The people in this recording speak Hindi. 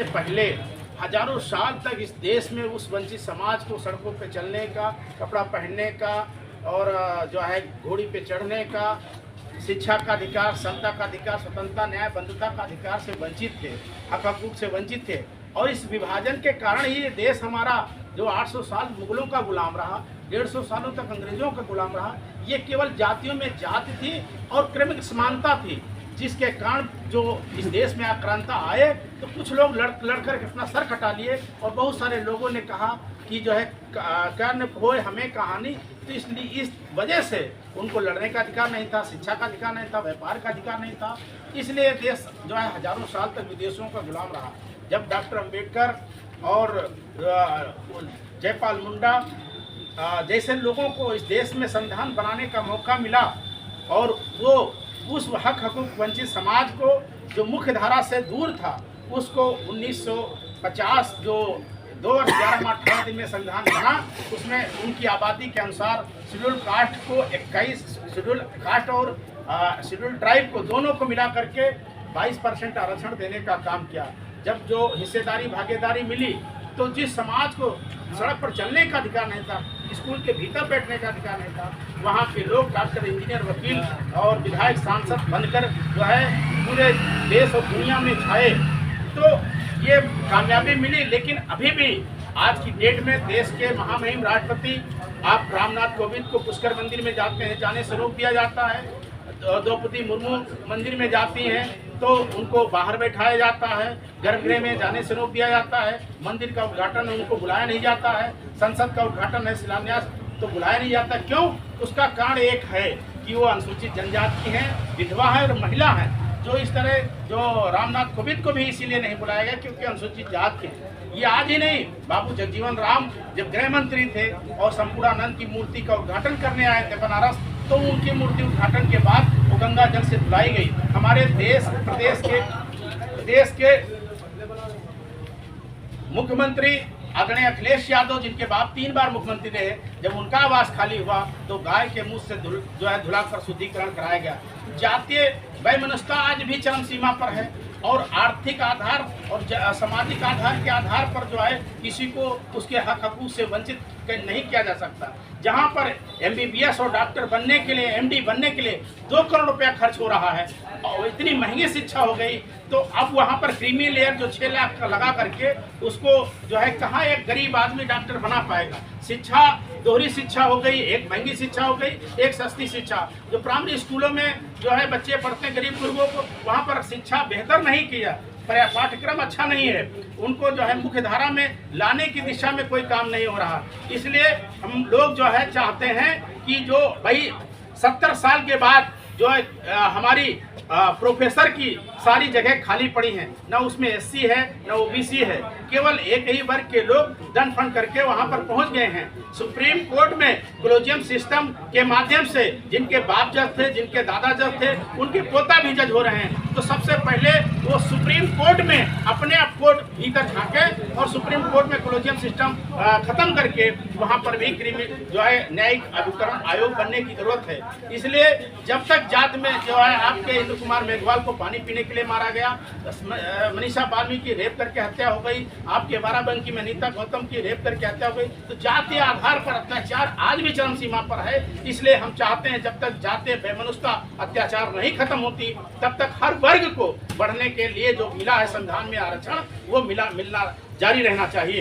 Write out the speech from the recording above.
पहले हजारों साल तक इस देश में उस वंचित समाज को सड़कों पे चलने का, कपड़ा पहनने का और जो है घोड़ी पे चढ़ने का, शिक्षा का अधिकार, समता का अधिकार, स्वतंत्रता, न्याय, बंधुता का अधिकार से वंचित थे, हक हकूक से वंचित थे। और इस विभाजन के कारण ही ये देश हमारा जो 800 साल मुगलों का गुलाम रहा, 150 सालों तक अंग्रेजों का गुलाम रहा, ये केवल जातियों में जाति थी और क्रमिक समानता थी, जिसके कारण जो इस देश में आक्रांता आए तो कुछ लोग लड़कर अपना सर कटा लिए और बहुत सारे लोगों ने कहा कि जो है कर्ण होए हमें कहानी। तो इसलिए इस वजह से उनको लड़ने का अधिकार नहीं था, शिक्षा का अधिकार नहीं था, व्यापार का अधिकार नहीं था। इसलिए देश जो है हजारों साल तक विदेशियों का गुलाम रहा। जब डॉक्टर अम्बेडकर और जयपाल मुंडा जैसे लोगों को इस देश में संविधान बनाने का मौका मिला और वो उस हक हकूक वंचित समाज को जो मुख्य धारा से दूर था उसको 1950 जो 2 वर्ष 11 माह 18 दिन में संविधान बना, उसमें उनकी आबादी के अनुसार शेड्यूल कास्ट को 21 शेड्यूल कास्ट और शेड्यूल ट्राइब को दोनों को मिला करके 22% आरक्षण देने का काम किया। जब जो हिस्सेदारी भागीदारी मिली तो जिस समाज को सड़क पर चलने का अधिकार नहीं था, स्कूल के भीतर बैठने का अधिकार नहीं था, वहाँ के लोग डॉक्टर, इंजीनियर, वकील और विधायक, सांसद बनकर जो है पूरे देश और दुनिया में छाए। तो ये कामयाबी मिली। लेकिन अभी भी आज की डेट में देश के महामहिम राष्ट्रपति आप रामनाथ कोविंद को पुष्कर मंदिर में जाते हैं, जाने से रोक दिया जाता है। द्रौपदी मुर्मू मंदिर में जाती हैं तो उनको बाहर बैठाया जाता है, गर्भगृह में जाने से रोक दिया जाता है, मंदिर का उद्घाटन उनको बुलाया नहीं जाता है, संसद का उद्घाटन है, शिलान्यास तो बुलाया नहीं जाता। क्यों? उसका कारण एक है कि वो अनुसूचित जनजाति की हैं, विधवा है और महिला है। जो इस तरह जो रामनाथ कोविंद को भी इसीलिए नहीं बुलाया गया क्योंकि अनुसूचित जात के। ये आज ही नहीं, बाबू जगजीवन राम जब गृह मंत्री थे और संपूर्णानंद की मूर्ति का उद्घाटन करने आए थे बनारस, तो उनकी मूर्ति उद्घाटन के बाद वो गंगा जल से धुलाई गई। हमारे प्रदेश के मुख्यमंत्री आदरणीय अखिलेश यादव, जिनके बाप 3 बार मुख्यमंत्री रहे, जब उनका आवास खाली हुआ तो गाय के मुंह से जो है धुलाकर शुद्धिकरण कराया गया। जातीय वैमनस्यता आज भी चरम सीमा पर है और आर्थिक आधार और सामाजिक आधार के आधार पर जो है किसी को उसके हक हकूक से वंचित नहीं किया जा सकता। जहां पर MBBS और डॉक्टर बनने के लिए, MD बनने के लिए 2 करोड़ रुपया खर्च हो रहा है और इतनी महंगी शिक्षा हो गई, तो अब वहां पर क्रीमी लेयर जो 6 लाख का लगा करके उसको जो है कहाँ एक गरीब आदमी डॉक्टर बना पाएगा। शिक्षा दोहरी शिक्षा हो गई, एक महंगी शिक्षा हो गई, एक सस्ती शिक्षा। जो प्राइमरी स्कूलों में जो है बच्चे पढ़ते हैं गरीब लोगों को, वहाँ पर शिक्षा बेहतर नहीं किया, पाठ्यक्रम अच्छा नहीं है, उनको जो है मुख्य धारा में लाने की दिशा में कोई काम नहीं हो रहा। इसलिए हम लोग जो है चाहते हैं कि जो भाई 70 साल के बाद जो है हमारी प्रोफेसर की सारी जगह खाली पड़ी हैं, न उसमें SC है न OBC है, केवल एक ही वर्ग के लोग दंड फंड करके वहां पर पहुंच गए हैं। सुप्रीम कोर्ट में कॉलेजियम सिस्टम के माध्यम से जिनके बाप जज थे, जिनके दादा जज थे, उनके पोता भी जज हो रहे हैं। तो सबसे पहले वो सुप्रीम कोर्ट में अपने आप को भीतर झांके और सुप्रीम कोर्ट में कॉलेजियम सिस्टम खत्म करके वहां पर भी जो है न्यायिक अभिकरण आयोग बनने की जरूरत है। इसलिए जब तक जात में जो है आपके इंद्र कुमार मेघवाल को पानी पीने के लिए मारा गया, मनीषा वाल्मीकि रेप करके हत्या हो गई, आपके बाराबंकी में नीता गौतम की रेप करके हत्या हो गई, तो जातीय आधार पर अत्याचार आज भी चरम सीमा पर है। इसलिए हम चाहते हैं जब तक जातीय वैमनस्यता अत्याचार नहीं खत्म होती तब तक हर वर्ग को बढ़ने के लिए जो मिला है संविधान में आरक्षण, वो मिलना जारी रहना चाहिए।